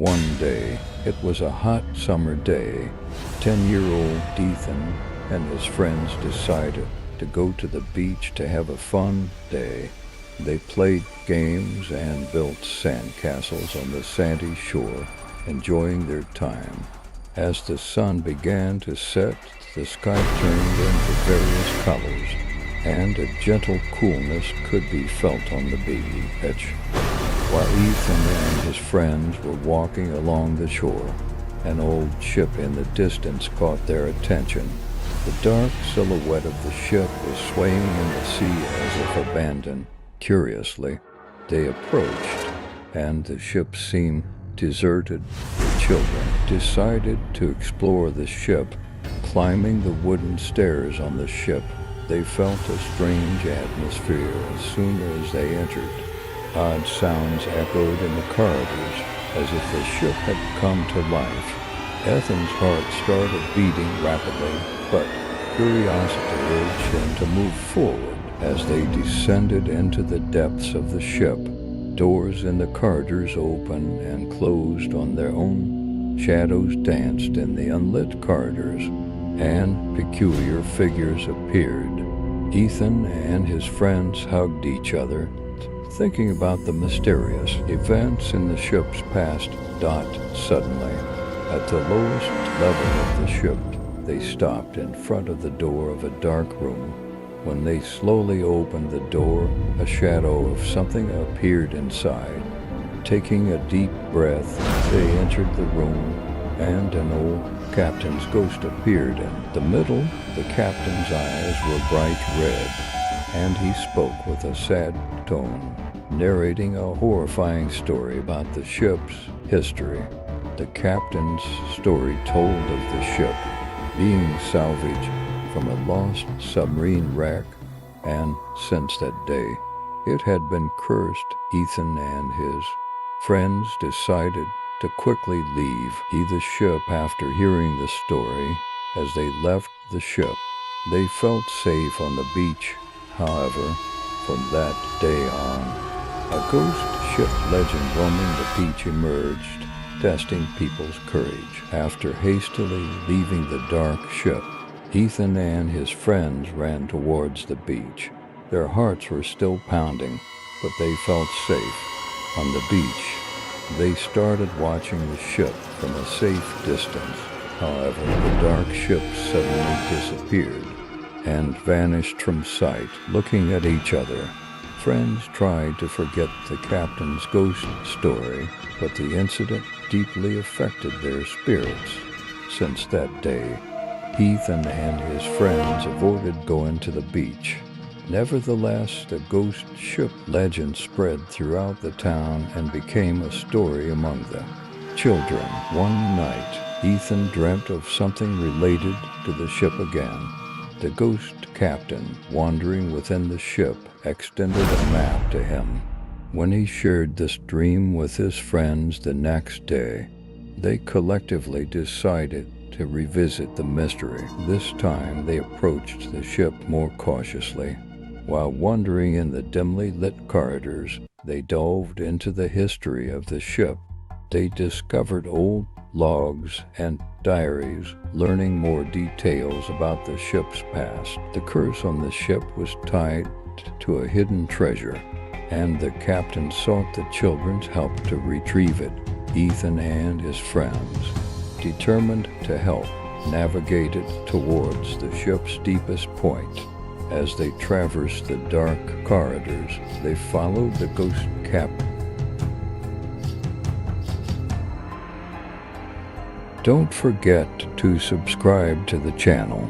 One day, it was a hot summer day. 10-year-old Ethan and his friends decided to go to the beach to have a fun day. They played games and built sandcastles on the sandy shore, enjoying their time. As the sun began to set, the sky turned into various colors, and a gentle coolness could be felt on the beach. While Ethan and his friends were walking along the shore, an old ship in the distance caught their attention. The dark silhouette of the ship was swaying in the sea as if abandoned. Curiously, they approached, and the ship seemed deserted. The children decided to explore the ship. Climbing the wooden stairs on the ship, they felt a strange atmosphere as soon as they entered. Odd sounds echoed in the corridors, as if the ship had come to life. Ethan's heart started beating rapidly, but curiosity urged him to move forward. As they descended into the depths of the ship, doors in the corridors opened and closed on their own. Shadows danced in the unlit corridors, and peculiar figures appeared. Ethan and his friends hugged each other, thinking about the mysterious events in the ship's past. Suddenly, at the lowest level of the ship, they stopped in front of the door of a dark room. When they slowly opened the door, a shadow of something appeared inside. Taking a deep breath, they entered the room, and an old captain's ghost appeared in the middle. The captain's eyes were bright red, and he spoke with a sad tone, narrating a horrifying story about the ship's history. The captain's story told of the ship being salvaged from a lost submarine wreck, and since that day, it had been cursed. Ethan and his friends decided to quickly leave the ship after hearing the story. As they left the ship, they felt safe on the beach. However, from that day on, a ghost ship legend roaming the beach emerged, testing people's courage. After hastily leaving the dark ship, Ethan and his friends ran towards the beach. Their hearts were still pounding, but they felt safe. On the beach, they started watching the ship from a safe distance. However, the dark ship suddenly disappeared and vanished from sight. Looking at each other, friends tried to forget the captain's ghost story, but the incident deeply affected their spirits. Since that day, Ethan and his friends avoided going to the beach. Nevertheless, the ghost ship legend spread throughout the town and became a story among the children. One night, Ethan dreamt of something related to the ship again. The ghost captain, wandering within the ship, extended a map to him. When he shared this dream with his friends the next day, they collectively decided to revisit the mystery. This time they approached the ship more cautiously. While wandering in the dimly lit corridors, they delved into the history of the ship. They discovered old logs and diaries, learning more details about the ship's past. The curse on the ship was tied to a hidden treasure, and the captain sought the children's help to retrieve it. Ethan and his friends, determined to help, navigated towards the ship's deepest point. As they traversed the dark corridors, they followed the ghost captain. Don't forget to subscribe to the channel.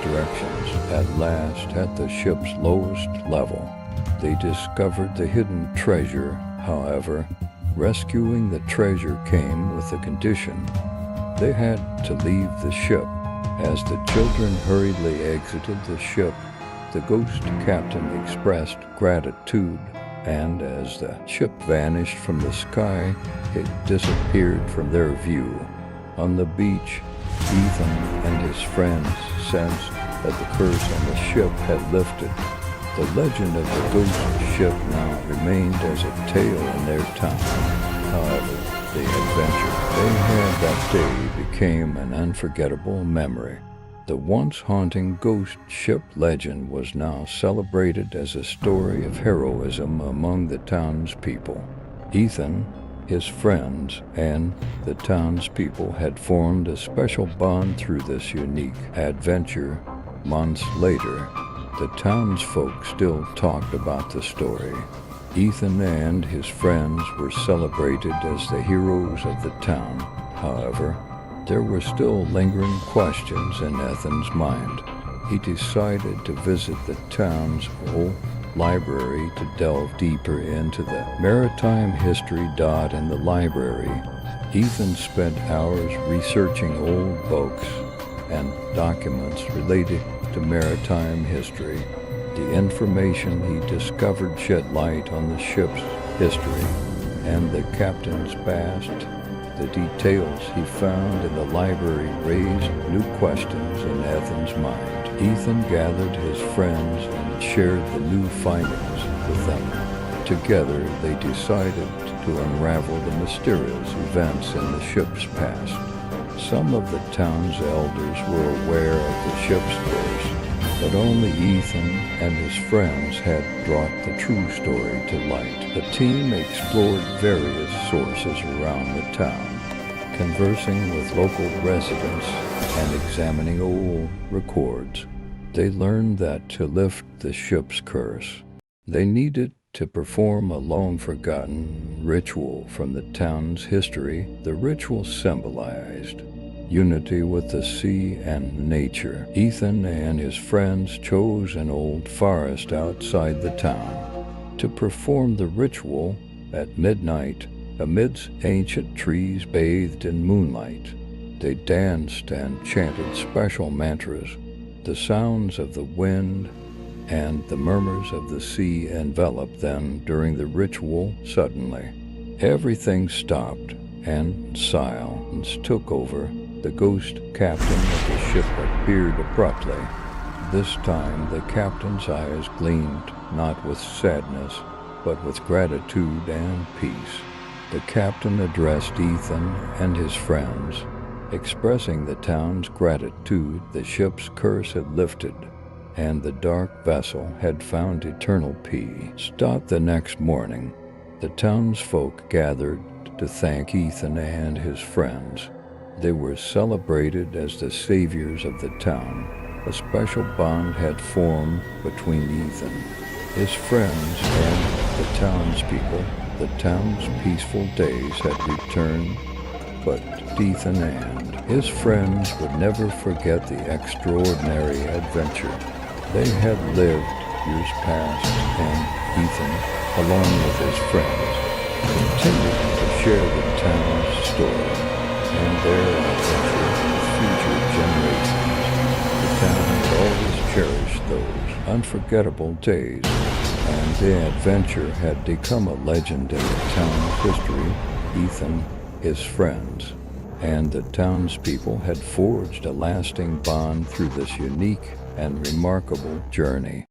Directions. At last, at the ship's lowest level, they discovered the hidden treasure. However, rescuing the treasure came with a condition. They had to leave the ship. As the children hurriedly exited the ship, the ghost captain expressed gratitude, and as the ship vanished from the sky, it disappeared from their view. On the beach, Ethan and his friends sensed that the curse on the ship had lifted. The legend of the ghost ship now remained as a tale in their town. However, the adventure they had that day became an unforgettable memory. The once haunting ghost ship legend was now celebrated as a story of heroism among the townspeople. Ethan, his friends, and the townspeople had formed a special bond through this unique adventure. Months later, the townsfolk still talked about the story. Ethan and his friends were celebrated as the heroes of the town. However, there were still lingering questions in Ethan's mind. He decided to visit the town's old library to delve deeper into the maritime history. In the library, Ethan spent hours researching old books and documents related to maritime history. The information he discovered shed light on the ship's history and the captain's past. The details he found in the library raised new questions in Ethan's mind. Ethan gathered his friends and shared the new findings with them. Together, they decided to unravel the mysterious events in the ship's past. Some of the town's elders were aware of the ship's curse, but only Ethan and his friends had brought the true story to light. The team explored various sources around the town, conversing with local residents and examining old records. They learned that to lift the ship's curse, they needed to perform a long-forgotten ritual from the town's history. The ritual symbolized unity with the sea and nature. Ethan and his friends chose an old forest outside the town to perform the ritual at midnight. Amidst ancient trees bathed in moonlight, they danced and chanted special mantras. The sounds of the wind and the murmurs of the sea enveloped them during the ritual. Suddenly, everything stopped and silence took over. The ghost captain of the ship appeared abruptly. This time the captain's eyes gleamed not with sadness, but with gratitude and peace. The captain addressed Ethan and his friends, expressing the town's gratitude. The ship's curse had lifted, and the dark vessel had found eternal peace. The next morning, the townsfolk gathered to thank Ethan and his friends. They were celebrated as the saviors of the town. A special bond had formed between Ethan, his friends, and the townspeople. The town's peaceful days had returned, but Ethan and his friends would never forget the extraordinary adventure they had lived years past, and Ethan, along with his friends, continued to share the town's story and their adventure with future generations. The town had always cherished those unforgettable days, and the adventure had become a legend in the town's history. Ethan, his friends, and the townspeople had forged a lasting bond through this unique and remarkable journey.